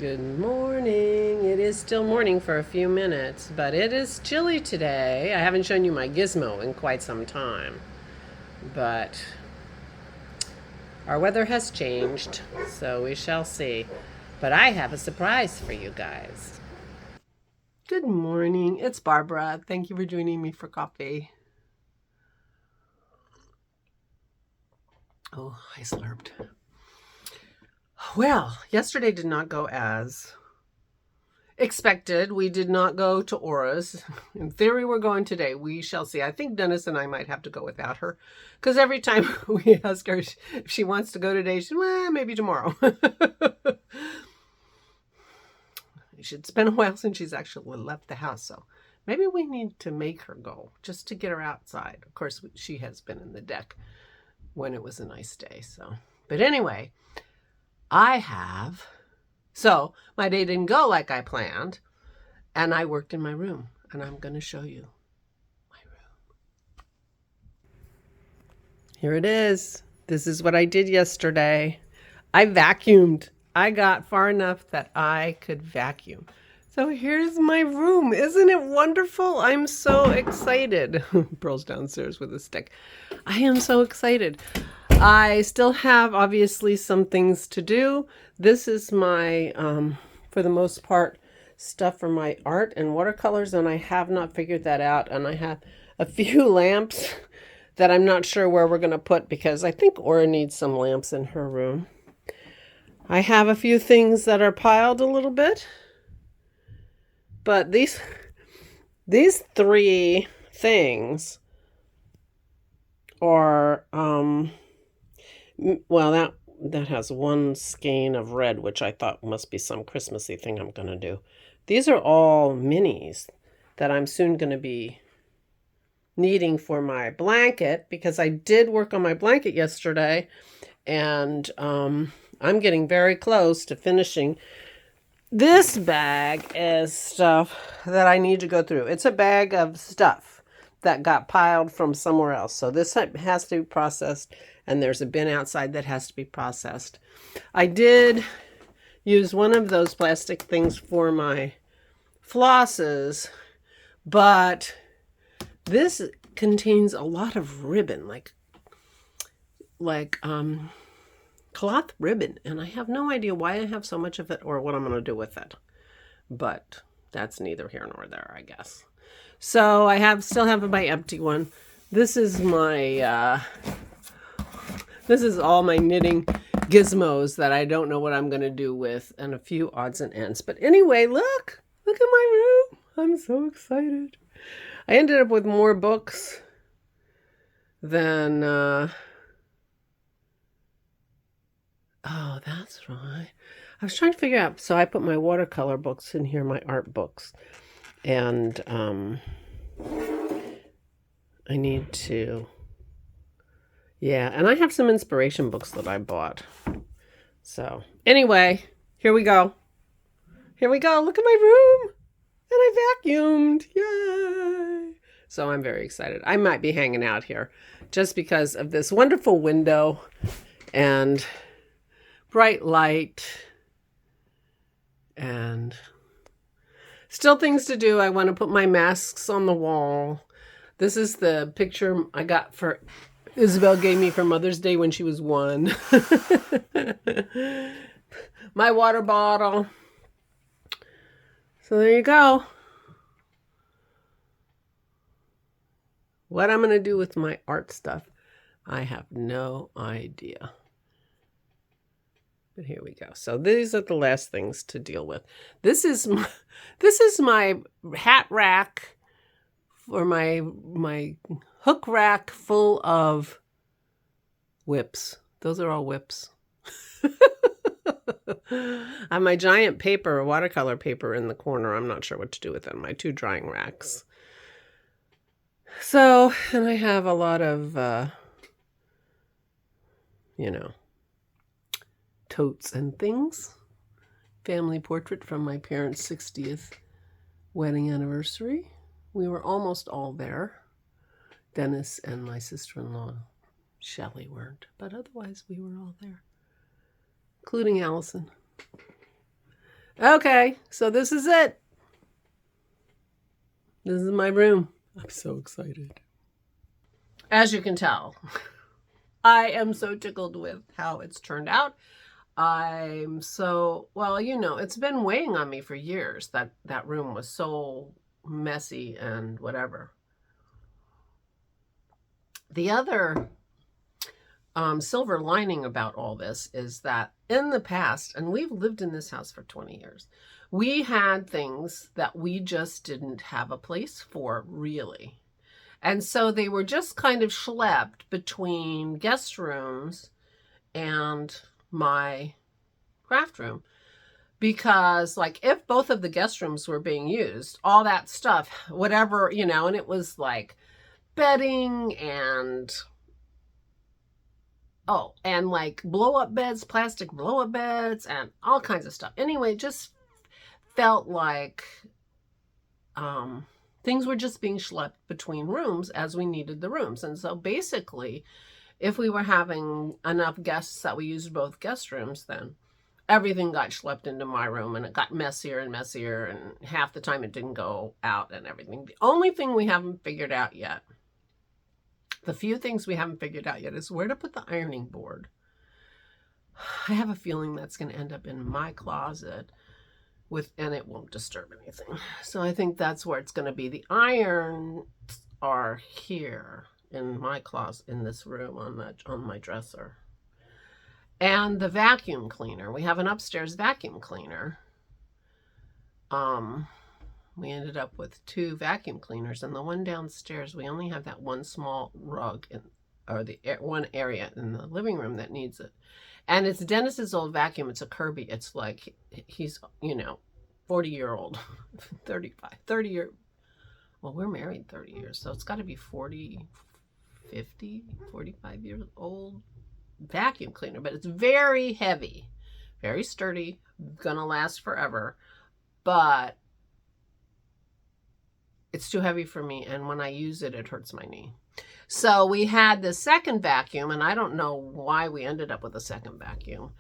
Good morning. It is still morning for a few minutes, but it is chilly today. I haven't shown you my gizmo in quite some time, but our weather has changed, so we shall see. But I have a surprise for you guys. Good morning. It's Barbara. Thank you for joining me for coffee. Oh, I slurped. Well, yesterday did not go as expected. We did not go to Aura's. In theory, we're going today. We shall see. I think Dennis and I might have to go without her, because every time we ask her if she wants to go today, she's, well, maybe tomorrow. It's been a while since she's actually left the house, so maybe we need to make her go just to get her outside. Of course, she has been in the deck when it was a nice day. So, but anyway, so my day didn't go like I planned, and I worked in my room, and I'm going to show you my room. Here it is. This is what I did yesterday. I vacuumed. I got far enough that I could vacuum. So here's my room. Isn't it wonderful? I'm so excited. Pearl's downstairs with a stick. I am so excited. I still have, obviously, some things to do. This is my, for the most part, stuff for my art and watercolors, and I have not figured that out. And I have a few lamps that I'm not sure where we're going to put, because I think Aura needs some lamps in her room. I have a few things that are piled a little bit, but these three things are, well, that has one skein of red, which I thought must be some Christmassy thing I'm going to do. These are all minis that I'm soon going to be needing for my blanket, because I did work on my blanket yesterday, and I'm getting very close to finishing. This bag is stuff that I need to go through. It's a bag of stuff that got piled from somewhere else. So this has to be processed, and there's a bin outside that has to be processed. I did use one of those plastic things for my flosses, but this contains a lot of ribbon, like cloth ribbon, and I have no idea why I have so much of it or what I'm going to do with it. But that's neither here nor there, I guess. So I still have my empty one. This is my this is all my knitting gizmos that I don't know what I'm going to do with, and a few odds and ends. But anyway, look at my room. I'm so excited. I ended up with more books than oh, that's right. I was trying to figure out, so I put my watercolor books in here, my art books, and I need to, yeah, and I have some inspiration books that I bought. So anyway, here we go. Here we go. Look at my room. And I vacuumed. Yay. So I'm very excited. I might be hanging out here just because of this wonderful window and bright light and still things to do. I want to put my masks on the wall. This is the picture I got for Isabel gave me for Mother's Day when she was 1. My water bottle. So there you go. What I'm going to do with my art stuff, I have no idea. But here we go. So these are the last things to deal with. This is my hat rack, or my hook rack full of whips. Those are all whips. I have my giant watercolor paper in the corner. I'm not sure what to do with them. My 2 drying racks. So, and I have a lot of, totes and things. Family portrait from my parents' 60th wedding anniversary. We were almost all there. Dennis and my sister-in-law, Shelley, weren't, but otherwise we were all there, including Allison. Okay, so this is it. This is my room. I'm so excited. As you can tell, I am so tickled with how it's turned out. I'm so, well, it's been weighing on me for years that that room was so messy and whatever. The other silver lining about all this is that in the past, and we've lived in this house for 20 years, we had things that we just didn't have a place for, really. And so they were just kind of schlepped between guest rooms and my craft room. Because, like, if both of the guest rooms were being used, all that stuff, whatever, and it was like bedding and like blow-up beds, plastic blow-up beds, and all kinds of stuff. Anyway, just felt like things were just being schlepped between rooms as we needed the rooms. And so basically, if we were having enough guests that we used both guest rooms, then everything got schlepped into my room, and it got messier and messier, and half the time it didn't go out and everything. The only thing we haven't figured out yet, the few things we haven't figured out yet, is where to put the ironing board. I have a feeling that's going to end up in my closet and it won't disturb anything. So I think that's where it's going to be. The irons are here in my closet, in this room on my dresser. And the vacuum cleaner. We have an upstairs vacuum cleaner. We ended up with 2 vacuum cleaners, and the one downstairs, we only have that one small rug or the one area in the living room that needs it. And it's Dennis's old vacuum. It's a Kirby. It's like he's, 40-year-old, 30 year. Well, we're married 30 years, so it's got to be 40, 50, 45 years old vacuum cleaner. But it's very heavy, very sturdy, gonna last forever. But it's too heavy for me, and when I use it, it hurts my knee. So we had the second vacuum, and I don't know why we ended up with a second vacuum.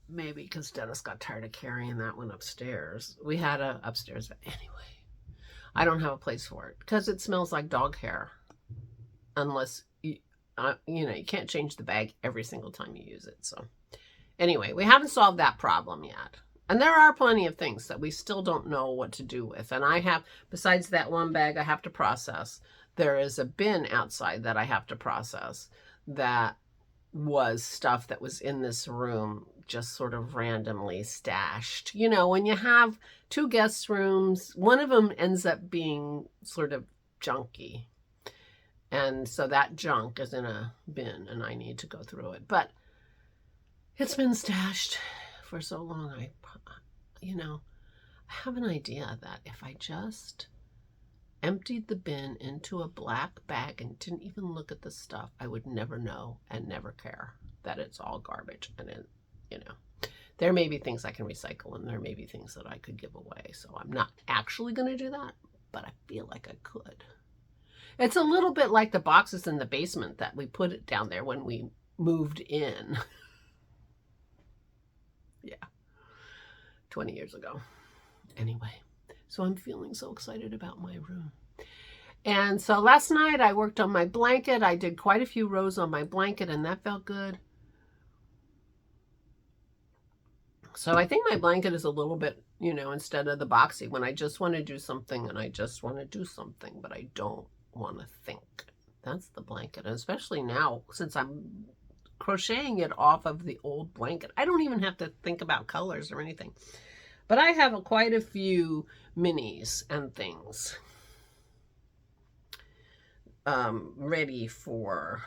Maybe because Dennis got tired of carrying that one upstairs. We had a upstairs. Anyway, I don't have a place for it because it smells like dog hair. Unless, you can't change the bag every single time you use it. So anyway, we haven't solved that problem yet. And there are plenty of things that we still don't know what to do with. And I have, besides that one bag I have to process, there is a bin outside that I have to process that was stuff that was in this room just sort of randomly stashed. When you have 2 guest rooms, one of them ends up being sort of junky. And so that junk is in a bin and I need to go through it. But it's been stashed for so long. I have an idea that if I just emptied the bin into a black bag and didn't even look at the stuff, I would never know and never care that it's all garbage. And there may be things I can recycle, and there may be things that I could give away. So I'm not actually going to do that, but I feel like I could. It's a little bit like the boxes in the basement that we put it down there when we moved in. Yeah. 20 years ago. Anyway, so I'm feeling so excited about my room. And so last night I worked on my blanket. I did quite a few rows on my blanket, and that felt good. So I think my blanket is a little bit, instead of the boxy, when I just want to do something and I just want to do something, but I don't want to think. That's the blanket. And especially now, since I'm crocheting it off of the old blanket, I don't even have to think about colors or anything. But I have quite a few minis and things ready for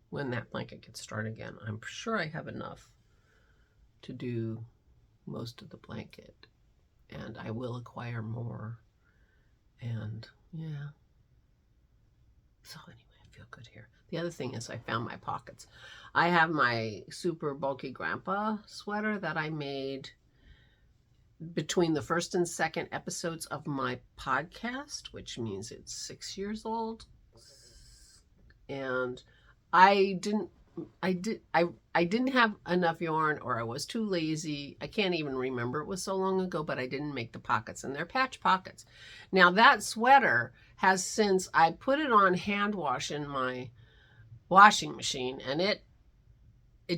when that blanket gets started again. I'm sure I have enough to do most of the blanket, and I will acquire more. And yeah. So anyway, I feel good here. The other thing is I found my pockets. I have my super bulky grandpa sweater that I made between the first and second episodes of my podcast, which means it's 6 years old. And I didn't I didn't have enough yarn, or I was too lazy. I can't even remember. It was so long ago, but I didn't make the pockets, and they're patch pockets. Now that sweater has, since I put it on hand wash in my washing machine, and it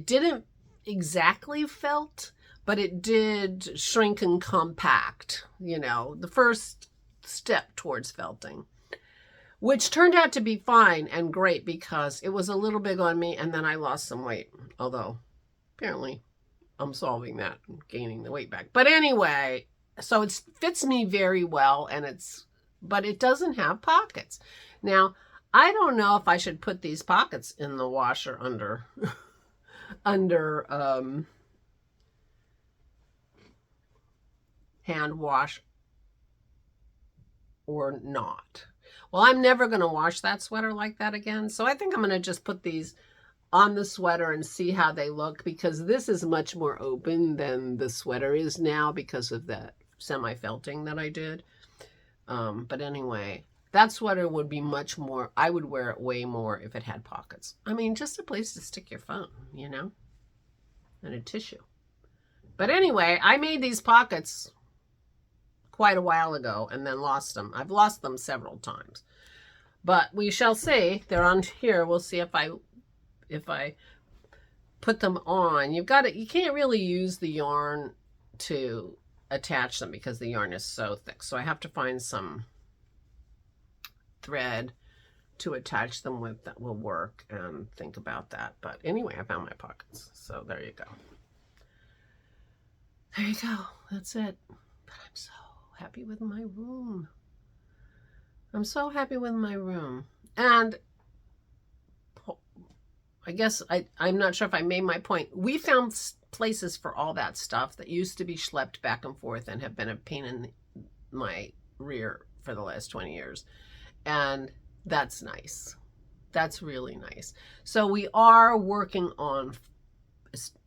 didn't exactly felt, but it did shrink and compact, you know, the first step towards felting, which turned out to be fine and great because it was a little big on me, and then I lost some weight, although apparently I'm solving that and gaining the weight back. But anyway, so it fits me very well, and but it doesn't have pockets. Now, I don't know if I should put these pockets in the washer under hand wash or not. Well, I'm never going to wash that sweater like that again. So I think I'm going to just put these on the sweater and see how they look, because this is much more open than the sweater is now because of that semi-felting that I did. But anyway, that sweater would be much more, I would wear it way more if it had pockets. I mean, just a place to stick your phone, you know, and a tissue. But anyway, I made these pockets quite a while ago and then lost them. I've lost them several times, but we shall see. They're on here. We'll see if I put them on. You can't really use the yarn to attach them because the yarn is so thick. So I have to find some thread to attach them with that will work, and think about that. But anyway, I found my pockets. So there you go. There you go. That's it. But I'm so happy with my room. I'm so happy with my room. And I guess I'm not sure if I made my point. We found places for all that stuff that used to be schlepped back and forth and have been a pain in my rear for the last 20 years. And that's nice. That's really nice. So we are working on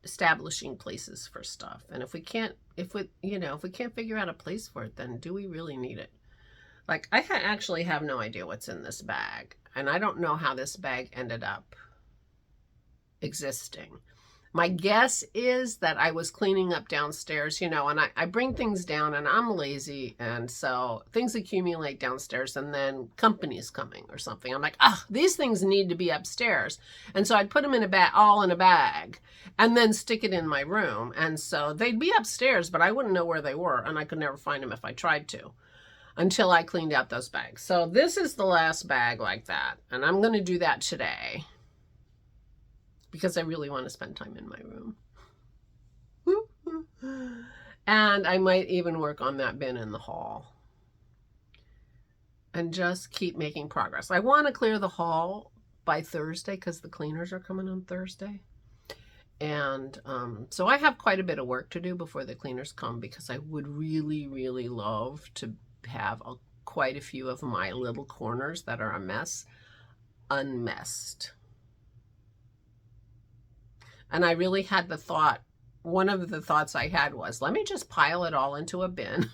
establishing places for stuff. And if we can't figure out a place for it, then do we really need it? Like, I actually have no idea what's in this bag. And I don't know how this bag ended up existing. My guess is that I was cleaning up downstairs, and I bring things down, and I'm lazy, and so things accumulate downstairs, and then company's coming or something. I'm like, these things need to be upstairs. And so I'd put them in a bag, all in a bag, and then stick it in my room. And so they'd be upstairs, but I wouldn't know where they were, and I could never find them if I tried to, until I cleaned out those bags. So this is the last bag like that, and I'm going to do that today, because I really want to spend time in my room. And I might even work on that bin in the hall and just keep making progress. I want to clear the hall by Thursday because the cleaners are coming on Thursday. And so I have quite a bit of work to do before the cleaners come, because I would really, really love to have quite a few of my little corners that are a mess unmessed. And I really had the thought, one of the thoughts I had was, let me just pile it all into a bin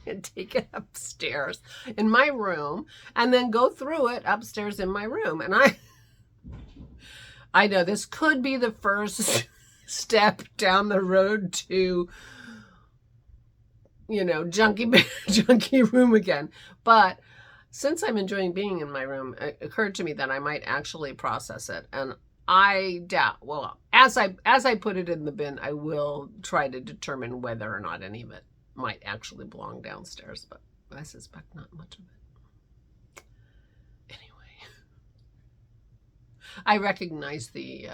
and take it upstairs in my room, and then go through it upstairs in my room. And I know this could be the first step down the road to, junky room again. But since I'm enjoying being in my room, it occurred to me that I might actually process it. And I doubt, well, as I put it in the bin, I will try to determine whether or not any of it might actually belong downstairs, but I suspect not much of it. Anyway, I recognize the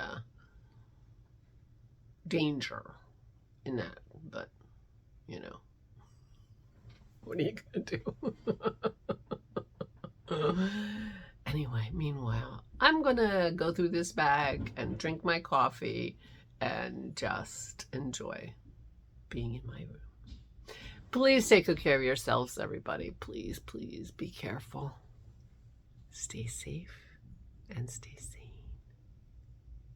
danger in that, but, what are you going to do? Anyway, meanwhile, I'm going to go through this bag and drink my coffee and just enjoy being in my room. Please take good care of yourselves, everybody. Please, please be careful. Stay safe and stay safe.